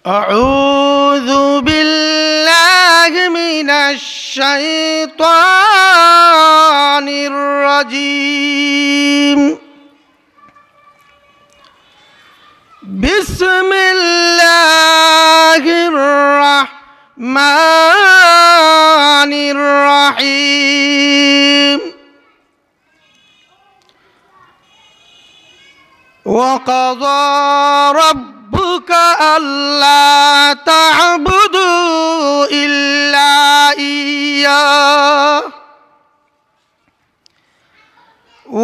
أعوذ بالله من الشيطان الرجيم. بسم الله الرحمن الرحيم. وقضى ربك ألا تعبدوا إلا إياه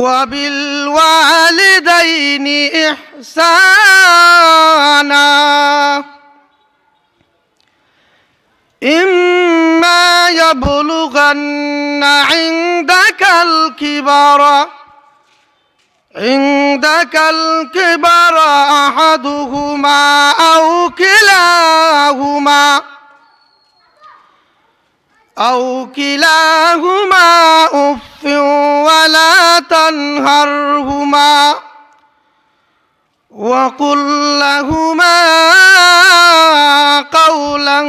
وبالوالدين إحسانا إما يبلغن عندك الكبر أحدهما أو كلاهما أف ولا تنهرهما وقل لهما قولا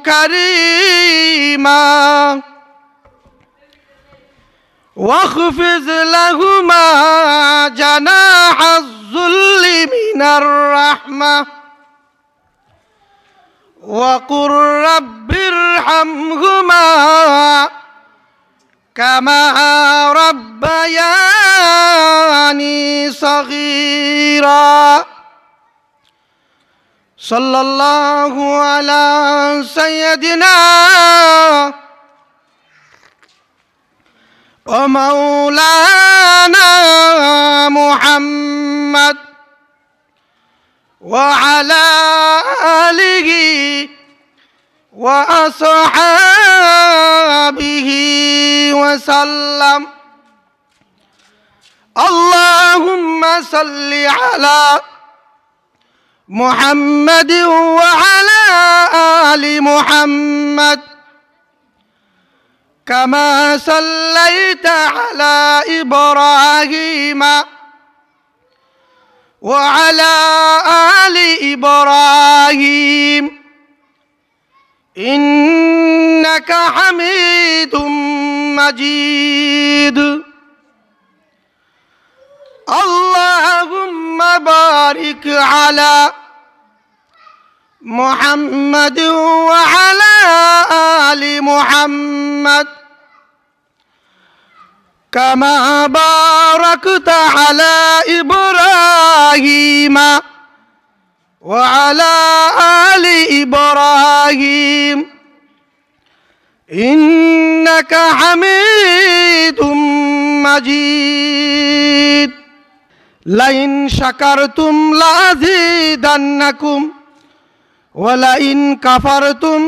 كريما واخفض لهما جناح الذل من الرحمة وقل رب ارحمهما كما ربياني صغيرا. صلى الله على سيدنا ومولانا محمد وعلى آله وأصحابه وسلم. اللهم صل على محمد وعلى آل محمد كما صليت على إبراهيم وعلى آل إبراهيم إنك حميد مجيد. اللهم بارك على محمد وعلى آل محمد كما باركت على إبراهيم وعلى آل إبراهيم إنك حميد مجيد. لئن شكرتم لأزيدنكم ولئن كفرتم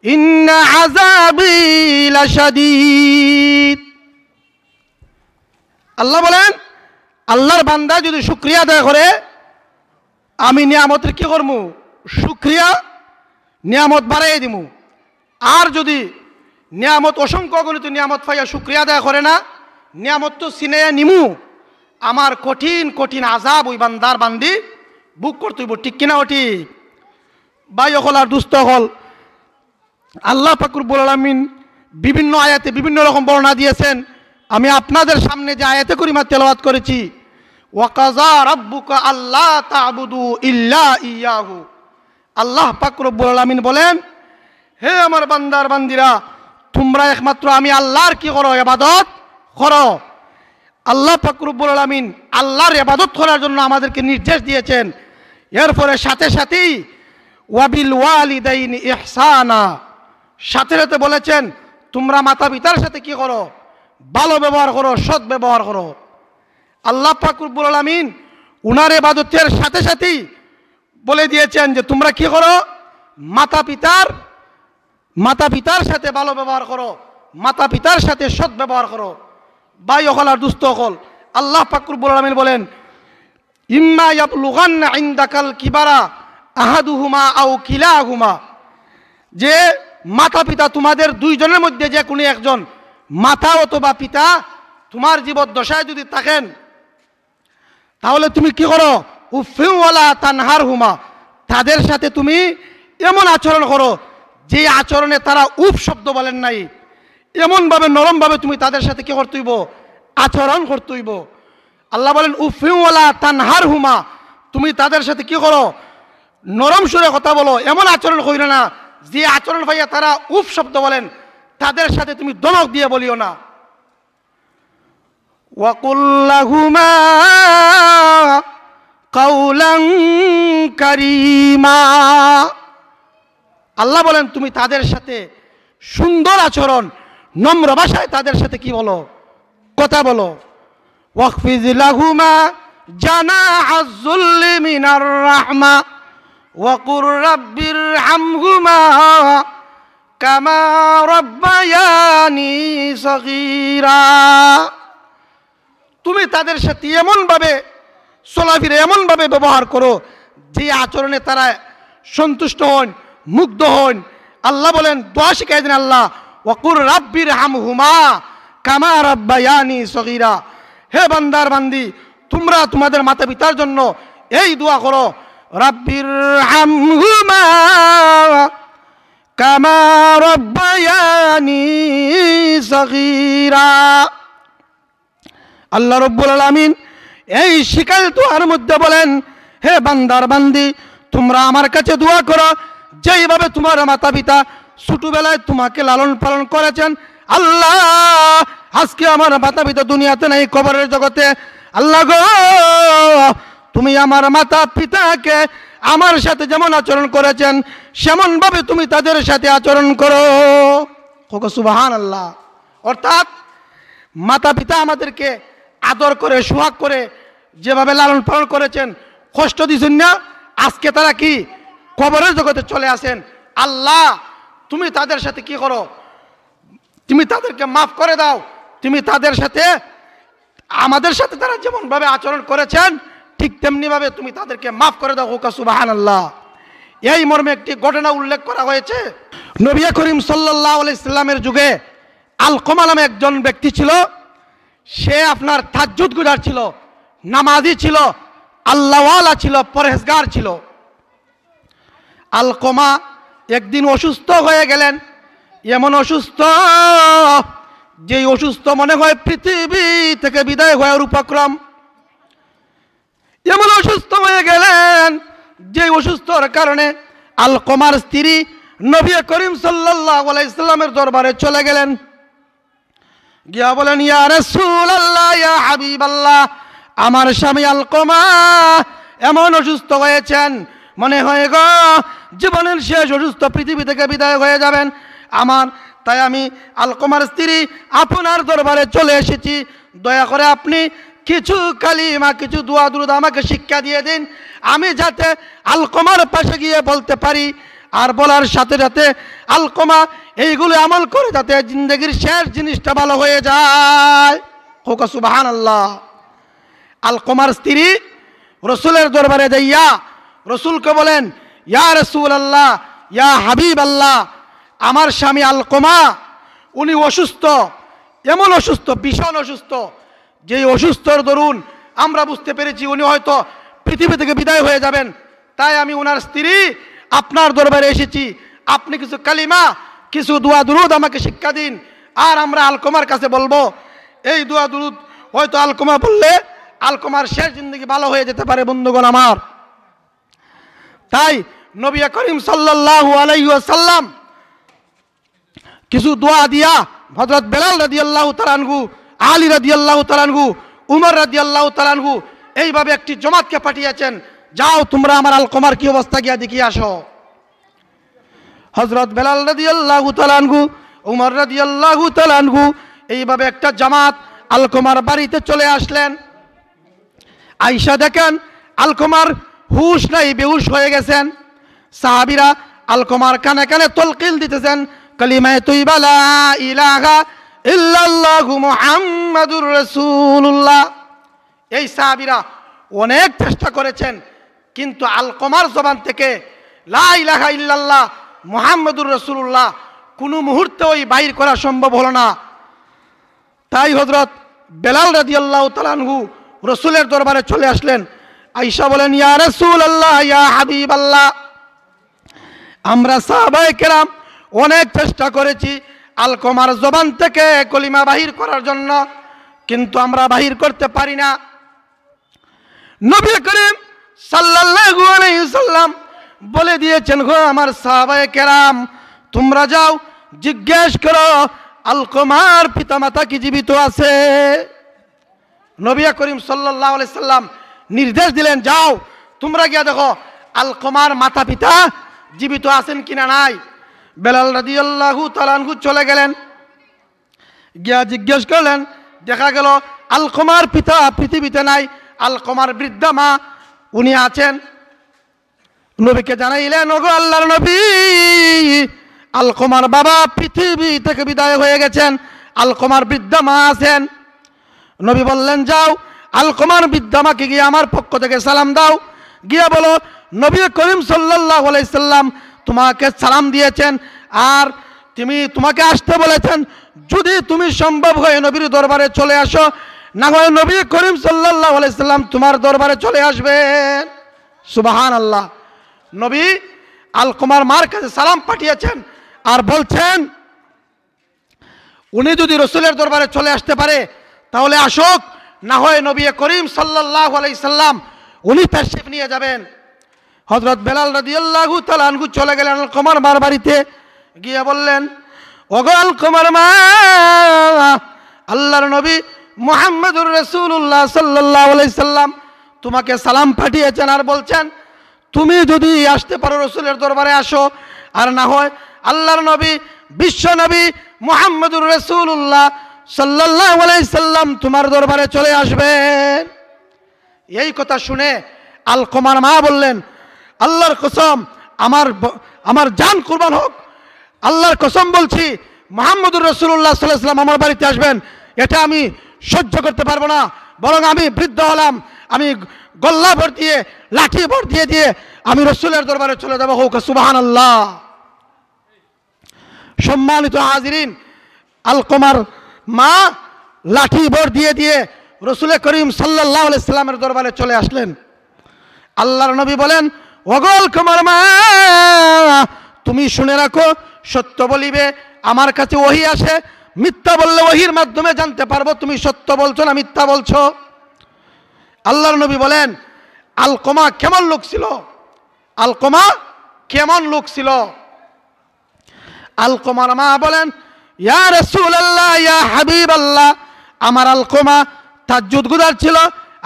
إن عذابي لشديد. আল্লাহ বলেন, আল্লাহর বান্দা যদি শুকরিয়া আদায় করে আমি নিয়ামতের কি করবো? শুকরিয়া নিয়ামত বাড়াই দিব। আর যদি নিয়ামত অসংখ্য গণিত নিয়ামত পাইয়া শুকরিয়া আদায় করে না, নিয়ামত তো চিনাইয়া নিমু, আমার কঠিন কঠিন আযাব ওই বান্দার বান্দি বুক করতে হইব। ঠিক কিনা ওটি ভাই হল আর দুস্থ হল। আল্লাহ পাক রব্বুল আলামিন বিভিন্ন আয়াতে বিভিন্ন রকম বর্ণনা দিয়েছেন। আমি আপনাদের সামনে যে আয়াতে করিমা তেলাওয়াত করেছি, ওয়াকাযা রাব্বুকা আল্লা তা'বুদু ইল্লা ইয়াহু, আল্লাহ পাক রব্বুল আলামিন বলেন, হে আমার বান্দার বান্দিরা, তোমরা একমাত্র আমি আল্লাহর কি করো? ইবাদত করো। আল্লাহ পাক রব্বুল আলামিন আল্লাহর ইবাদত করার জন্য আমাদেরকে নির্দেশ দিয়েছেন। এরপরে সাথে সাথেই ওয়াবিল ওয়ালিদাইনি ইহসানা, সাথে সাথে বলেছেন তোমরা মাতা পিতার সাথে কি করো? ভালো ব্যবহার করো, সৎ ব্যবহার করো। আল্লাহ পাক রব্বুল আলামিন উনার ইবাদতের সাথে সাথেই বলে দিয়েছেন যে তোমরা কি করো? মাতা পিতার সাথে ভালো ব্যবহার করো, মাতা পিতার সাথে সৎ ব্যবহার করো। ভাই হল আর দুস্থ হল, আল্লাহ পাক রব্বুল আলামিন বলেন, ইম্মা ইয়াবলুগান্না ইনদাকাল কিবারা আহাদুহুমা আও কিলাহুমা, যে মাতা পিতা তোমাদের দুইজনের মধ্যে যে কোনো একজন, মাতা অথবা পিতা তোমার জীবদ্দশায় যদি থাকেন, তাহলে তুমি কি করো? উফিউ ওয়ালা তানহারহুমা, তাদের সাথে তুমি এমন আচরণ করো যে আচরণে তারা উফ শব্দ বলেন নাই, এমনভাবে নরমভাবে তুমি তাদের সাথে কি করতে হইব, আচরণ করতে হইব। আল্লাহ বলেন উফিওয়ালা তানহার হুমা, তুমি তাদের সাথে কি করো, নরম সুরে কথা বলো, এমন আচরণ করিও না যে আচরণ ভাইয়া তারা উফ শব্দ বলেন, তাদের সাথে তুমি দমক দিয়ে বলিও না। ওয়াকুল্লাহুমা কাউলান কারীমা, আল্লাহ বলেন তুমি তাদের সাথে সুন্দর আচরণ, নম্র ভাষায় তাদের সাথে কি বলো, কথা বলো। ওয়াখফিজ লাহুমা জানাহাজ যুল্লি মিনার রাহমা ওয়াকুর রাব্বিরহামহুমা কামা রাব্বায়ানি সগীরা, তুমি তাদের সাথে এমনভাবে চলাফেরা, এমনভাবে ব্যবহার করো যে আচরণে তারা সন্তুষ্ট হন, মুগ্ধ হন। আল্লাহ বলেন দোয়া শিখাই দেন আল্লাহ, ওয়াকুর রাব্বিরহামহুমা কামা রাব্বায়ানি সগীরা, হে বান্দার বান্দি তোমরা তোমাদের মাতা পিতার জন্য এই দোয়া করো, রাব্বিরহামহুমা কামা রাব্বায়ানি সগীরা। আল্লাহ রাব্বুল আলামিন এই শিকাল দোয়ার মধ্যে বলেন, হে বান্দার বান্দি তোমরা আমার কাছে দোয়া করো যেইভাবে তোমার মাতা পিতা ছোটবেলায় তোমাকে লালন পালন করেছেন। আল্লাহ আজকে আমার মাতা পিতা দুনিয়াতে নাই, কবরের জগতে, আল্লাহ গো তুমি আমার মাতা পিতাকে আমার সাথে যেমন আচরণ করেছেন সেমনভাবে তুমি তাদের সাথে আচরণ করো। সুবহানাল্লাহ। অর্থাৎ মাতা পিতা আমাদেরকে আদর করে সোহাগ করে যেভাবে লালন পালন করেছেন, কষ্ট দিয়েছেন না, আজকে তারা কি কবরের জগতে চলে আসেন। আল্লাহ তুমি তাদের সাথে কি করো, তুমি তাদেরকে মাফ করে দাও, তুমি তাদের সাথে আমাদের সাথে তারা যেমনভাবে আচরণ করেছেন ঠিক তেমনিভাবে তুমি তাদেরকে মাফ করে দাও। সুবহানাল্লাহ। এই মর্মে একটি ঘটনা উল্লেখ করা হয়েছে। নবী করিম সাল্লাল্লাহু আলাইহি সাল্লামের যুগে আলকমা নামে একজন ব্যক্তি ছিল। সে আপনার তাহাজ্জুদ গুজার ছিল, নামাজি ছিল, আল্লাহওয়ালা ছিল, পরহেজগার ছিল। আলকমা একদিন অসুস্থ হয়ে গেলেন, এমন অসুস্থ যে অসুস্থ মনে হয় পৃথিবী থেকে বিদায় হওয়ার উপক্রম। এমন অসুস্থ হয়ে গেলেন যে অসুস্থর কারণে আলকমার স্ত্রী নবী করিম সাল্লাল্লাহু আলাইহি সাল্লামের দরবারে চলে গেলেন। গিয়া বলেন, ইয়া রাসূলুল্লাহ, ইয়া হাবিবাল্লাহ, আমার স্বামী আলকমা এমন অসুস্থ হয়েছেন, মনে হয় গো জীবনের শেষ অসুস্থ, পৃথিবী থেকে বিদায় হয়ে যাবেন তাই আমি আলকমার স্ত্রী আপনার দরবারে চলে এসেছি। দয়া করে আপনি কিছু কালিমা, কিছু দোয়া দুরুদ আমাকে শিক্ষা দিয়ে দিন, আমি যাতে আলকমার পাশে গিয়ে বলতে পারি, আর বলার সাথে সাথে আলকমা এইগুলো আমল করে যাতে জিন্দগির শেষ জিনিসটা ভালো হয়ে যায়। সুবহানাল্লাহ। আলকমার স্ত্রী রসুলের দরবারে যাইয়া রসুলকে বলেন, ইয়া রাসূলুল্লাহ, ইয়া হাবিবাল্লাহ, আমার স্বামী আলকমা উনি অসুস্থ, এমন অসুস্থ, ভীষণ অসুস্থ, যে অসুস্থর দরুন আমরা বুঝতে পেরেছি উনি হয়তো পৃথিবী থেকে বিদায় হয়ে যাবেন। তাই আমি ওনার স্ত্রী আপনার দরবারে এসেছি, আপনি কিছু কালিমা, কিছু দোয়া দুরুদ আমাকে শিক্ষা দিন, আর আমরা আলকমার কাছে বলবো। এই দোয়া দুরুদ হয়তো আলকমা বললে আলকমার শেষ জিন্দগি ভালো হয়ে যেতে পারে। বন্ধুগণ আমার, তাই নবী করিম সাল্লাল্লাহু আলাইহি ওয়াসাল্লাম কিছু দোয়া দিয়া হযরত বেলাল রাদিয়াল্লাহু তাআলা আনহু, আলী রাদিয়াল্লাহু তাআলা আনহু, উমর রাদিয়াল্লাহু তাআলা আনহু এইভাবে একটি জমাতকে পাঠিয়েছেন, যাও তোমরা আমার আলকমার কি অবস্থা গিয়া দেখিয়ে আসো। হযরত বেলাল রাদিয়াল্লাহু তাআলা আনহু, উমর রাদিয়াল্লাহু তাআলা আনহু এইভাবে একটা জামাত আলকমার বাড়িতে চলে আসলেন। আয়েশা দেখেন আলকমার হুশ নাই, বেহুশ হয়ে গেছেন। সাহাবীরা আলকমার কানে কানে তলকিল দিতেছেন, কালিমায়ে তয়্যিবা লা ইলাহা ইল্লাল্লাহু মুহাম্মাদুর রাসূলুল্লাহ। এই সাহাবীরা অনেক চেষ্টা করেছেন, কিন্তু আলকমার জবান থেকে লা ইলাহা ইল্লাল্লাহ মুহাম্মাদুর রাসূলুল্লাহ কোনো মুহূর্তে ওই বাইর করা সম্ভব হলো না। তাই হযরত বেলাল রাদিয়াল্লাহু তাআলা আনহু রসুলের দরবারে চলে আসলেন। আয়েশা বলেন, ইয়া রাসূলুল্লাহ, ইয়া হাবিবাল্লাহ, আমরা সাহাবায়ে কেরাম অনেক চেষ্টা করেছি আলকমার জবান থেকে কলিমা বাহির করার জন্য, কিন্তু আমরা বাহির করতে পারি না। নবী করিম সাল্লাল্লাহু আলাইহি ওয়াসাল্লাম বলে দিয়েছেন, গো আমার সাহাবায়ে কেরাম, তোমরা যাও জিজ্ঞেস করো আলকমার পিতামাতা কি জীবিত আছে। নবী করিম সাল্লাল্লাহু আলাইহি সাল্লাম নির্দেশ দিলেন, যাও তোমরা গিয়ে দেখো আলকমার মাতা পিতা জীবিত আছেন কিনা নাই। বেলাল রাদিয়াল্লাহু তাআলা আনহু চলে গেলেন, গিয়া জিজ্ঞেস করলেন, দেখা গেল আলকমার পিতা পৃথিবীতে নাই, আলকমার বৃদ্ধা মা উনি আছেন। নবীকে জানাইলেন, ওগো আল্লাহর নবী, আলকমার বাবা পৃথিবী থেকে বিদায় হয়ে গেছেন, আলকমার বৃদ্ধা মা আছেন। নবী বললেন, যাও আলকমার বৃদ্ধা মাকে গিয়ে আমার পক্ষ থেকে সালাম দাও, গিয়ে বলো নবী করিম সাল্লাল্লাহু আলাইহি সাল্লাম তোমাকে সালাম দিয়েছেন আর তোমাকে আসতে বলেছেন। যদি তুমি সম্ভব হয় নবীর দরবারে চলে আসো, না হয় নবী করিম সাল্লাল্লাহু আলাইহি সাল্লাম তোমার দরবারে চলে আসবেন। সুবহানাল্লাহ। নবী আলকমার মার কাছে সালাম পাঠিয়েছেন আর বলছেন, উনি যদি রসুলের দরবারে চলে আসতে পারে তাহলে আসুক, না হয় নবী করিম সাল্লাল্লাহু আলাইহি সাল্লাম উনি তাশরিফ নিয়ে যাবেন। হযরত বেলাল রাদিয়াল্লাহু তাআলা আনহু চলে গেলেন আলকমার মার বাড়িতে, গিয়ে বললেন, ওগো আলকমার মা, আল্লাহর নবী মুহাম্মদুর রাসূলুল্লাহ সাল্লাল্লাহু আলাইহি সাল্লাম তোমাকে সালাম পাঠিয়েছেন আর বলছেন তুমি যদি আসতে পারো রসুলের দরবারে আসো, আর না হয় আল্লাহর নবী বিশ্ব নবী মুহাম্মদুর রাসূলুল্লাহ সাল্লাল্লাহু আলাইহি সাল্লাম তোমার দরবারে চলে আসবেন। এই কথা শুনে আলকমার মা বললেন, আল্লাহর কসম, আমার জান কুরবান হোক, আল্লাহর কসম বলছি মুহাম্মদুর রাসূলুল্লাহ সাল্লাল্লাহু আলাইহি সাল্লাম আমার বাড়িতে আসবেন, এটা আমি সহ্য করতে পারবো না, বরং আমি বৃদ্ধ হলাম, আমি গল্লা ভর দিয়ে লাঠি ভর দিয়ে দিয়ে আমি রসুলের দরবারে চলে যাবো। হোক সুবহানাল্লাহ। সম্মানিত হাজিরিন, আলকমার মা লাঠি ভর দিয়ে দিয়ে রসুল করিম সাল্লাল্লাহু আলাইহি সাল্লামের দরবারে চলে আসলেন। আল্লাহর নবী বলেন, ওগো আলকমার মা, তুমি শুনে রাখো, সত্য বলিবে, আমার কাছে ওহী আসে, মিথ্যা বললে ওহীর মাধ্যমে জানতে পারবো তুমি সত্য বলছো না মিথ্যা বলছো। আল্লাহর নবী বলেন, আলকমা কেমন লোক ছিল? আলকমা কেমন লোক ছিল? আলকমার মা বলেন, ইয়া রাসূলুল্লাহ, ইয়া হাবিবাল্লাহ, আমার আলকমা তাহাজ্জুদ গুজার ছিল,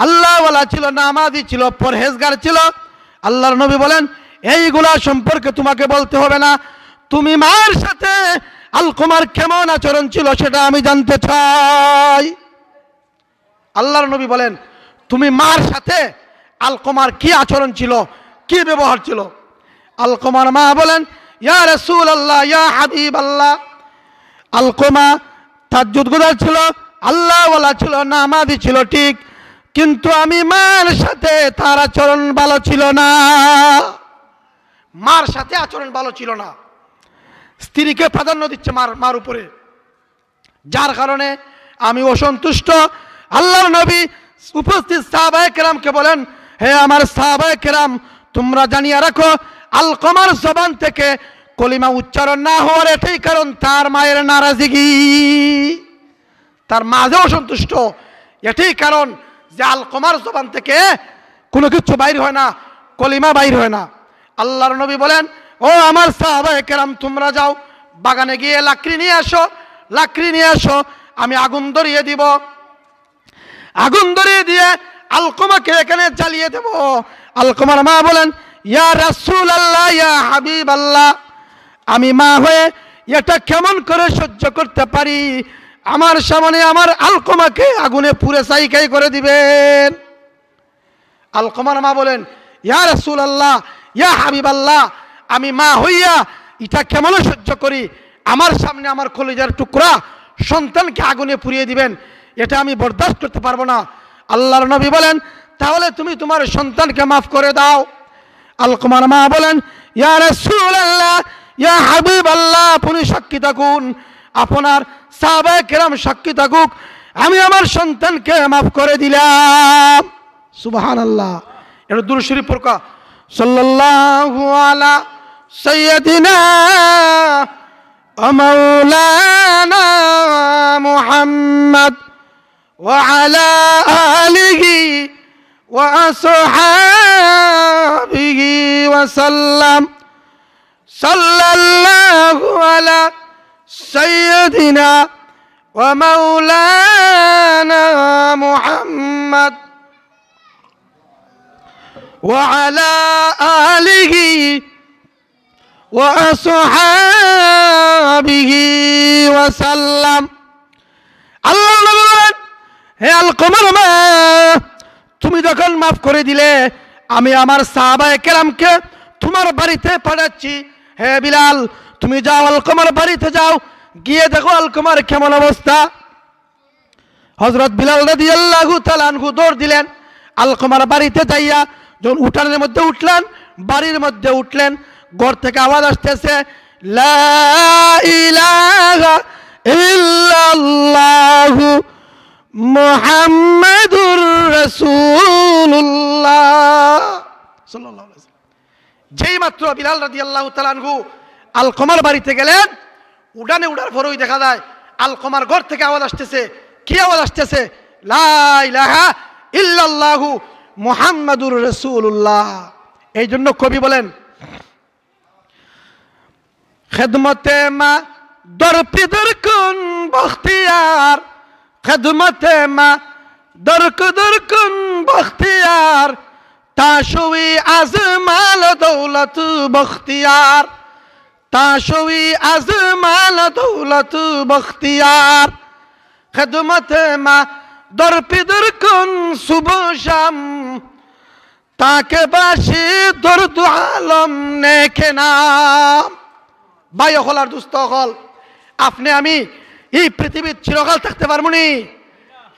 আল্লাহওয়ালা ছিল, নামাজি ছিল, পরহেজগার ছিল। আল্লাহর নবী বলেন, এইগুলা সম্পর্কে তোমাকে বলতে হবে না, তুমি মায়ের সাথে আলকমার কেমন আচরণ ছিল সেটা আমি জানতে চাই। আল্লাহর নবী বলেন, তুমি মার সাথে আলকমার কি আচরণ ছিল, কি ব্যবহার ছিল? আলকমার মা বলেন, ইয়া রাসূলুল্লাহ, ইয়া হাবিবাল্লাহ, আলকমা তাহাজ্জুদ গুজার ছিল, আল্লাহওয়ালা ছিল, নামাজি ছিল ঠিক, কিন্তু আমি মার সাথে তার আচরণ ভালো ছিল না। মার সাথে আচরণ ভালো ছিল না, স্ত্রীকে প্রাধান্য দিচ্ছে মার উপরে, যার কারণে আমি অসন্তুষ্ট। আল্লাহর নবী উপস্থিত সাহাবায়ে কেরামকে বলেন, হে আমার সাহাবায়ে কেরাম, তোমরা জানিয়ে রাখো, আলকমার জবান থেকে কলিমা উচ্চারণ না হওয়ার এটাই কারণ তার মায়ের নারাজিগি, তার মা যে অসন্তুষ্ট, এটাই কারণ যে আলকমার জবান থেকে কোনো কিছু বাইর হয় না, কলিমা বাইর হয় না। আল্লাহর নবী বলেন, ও আমার সাহাবায়ে কেরাম, তোমরা যাও বাগানে গিয়ে লাকড়ি নিয়ে আসো, লাকড়ি নিয়ে আসো, আমি আগুন ধরিয়ে দিব, আগুন ধরিয়ে দিয়ে আলকমাকে এখানে জ্বালিয়ে দেব। আলকমার মা বলেন, ইয়া রাসূলুল্লাহ, ইয়া হাবিবাল্লাহ, আমি মা হয়ে এটা কেমন করে সহ্য করতে পারি? আমার সামনে আমার আলকমাকে আগুনে পুড়ে ছাই করে দিবেন। আলকমার মা বলেন, ইয়া রাসূলুল্লাহ, ইয়া হাবিবাল্লাহ, আমি মা হইয়া এটা কেমন সহ্য করি? আমার সামনে আমার কলিজার টুকরা সন্তানকে আগুনে পুড়িয়ে দিবেন, এটা আমি বরদাস্ত করতে পারবো না। আল্লাহর নবী বলেন, তাহলে তুমি তোমার সন্তানকে মাফ করে দাও। আলকমার মা বলেন, ইয়া রাসূলুল্লাহ, ইয়া হাবিবাল্লাহ, আপনি সাক্ষী থাকুন, আপনার সাহাবায়ে কেরাম সাক্ষী থাকুক, আমি আমার সন্তানকে মাফ করে দিলাম। সুবহানাল্লাহ। এটা দুরূদ শরীফ পড়কা সাল্লাল্লাহু আলা সাইয়্যিদিনা ওয়া মাওলানা মুহাম্মদ ওয়া আলা আলিহি ওয়া আসহাবিহি ওয়া সাল্লাম সাল্লাল্লাহু আলা সাইয়্যিদিনা ওয়া মাওলানা মুহাম্মদ وعلى آله وأصحابه وسلم আল্লাহ বলেন হে আলকমা তুমি যখন মাফ করে দিলে আমি আমার সাহাবায়ে কেরামকে তোমার বাড়িতে পাঠাচ্ছি হে বিলাল তুমি যাও আলকমার বাড়িতে যাও গিয়ে দেখো আলকমার কেমন অবস্থা হযরত বিলাল রাদিয়াল্লাহু তাআলা আনহু দৌড় দিলেন আলকমার বাড়িতে যাইয়া যখন উঠানের মধ্যে উঠলেন বাড়ির মধ্যে উঠলেন ঘর থেকে আওয়াজ আসতেছে লা ইলাহা ইল্লাল্লাহু মুহাম্মাদুর রাসূলুল্লাহ সাল্লাল্লাহু আলাইহি ওয়াসাল্লাম। যেই মাত্র বিলাল রাদিয়াল্লাহু তাআলা আনহু আলকমার বাড়িতে গেলেন উঠানে উঠার পরেই দেখা যায় আলকমার ঘর থেকে আওয়াজ আসতেছে কি আওয়াজ আসতেছে লা ইলাহা ইল্লাল্লাহু মুহাম্মাদুর রাসূলুল্লাহ। এই জন্য কবি বলেন খেদমতে মা দরপিদর কুন বখতিয়ার খেদমতে মা দরকুদর কুন বখতিয়ার তাশোই আজমাল দৌলত বখতিয়ার তাশোই আজমাল দৌলত বখতিয়ার খেদমতে মা দরপিদর কুন সুবহ শাম তাকে বাসি দরদু আলম নেকে নাম। ভাই হলার দুস্থ হল আপনি আমি এই পৃথিবীর চিরকাল থাকতে পারবো নি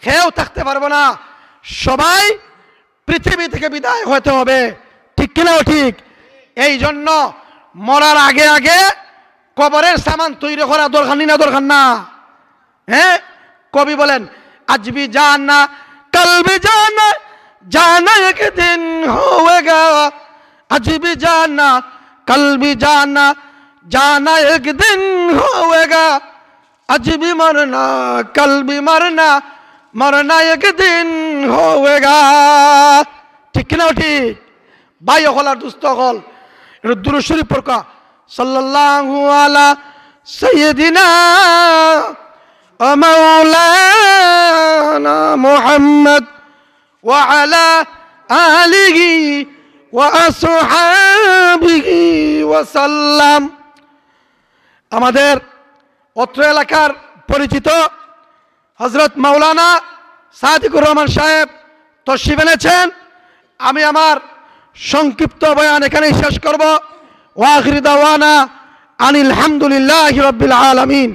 কেউ থাকতে পারবো না সবাই পৃথিবী থেকে বিদায় হতে হবে ঠিক কিনা ঠিক এই জন্য মরার আগে আগে কবরের সামান তৈরি করা দরকার না দরকার না হ্যাঁ কবি বলেন आज भी जाना कल भी जाना जाना एक दिन होएगा आज भी जाना कल भी जाना जाना एक दिन होएगा आज भी मरना कल भी मरना मरना एक दिन होएगा ठीक ना ठीक भाई हलार दुस्त हल এটা দুরূদ শরীফ পড়কা সাল্লাল্লাহু আলা সাইয়্যিদিনা مولانا محمد وعلى آله وأصحابه وسلم আমাদের অত্র এলাকার পরিচিত হযরত মাওলানা সাদিকুর রহমান সাহেব তশরিফ এনেছেন আমি আমার সংক্ষিপ্ত বয়ান এখানেই শেষ করব ওয়া আখির দাওয়ানা আনিল হামদুলিল্লাহি রাব্বিল আলামিন।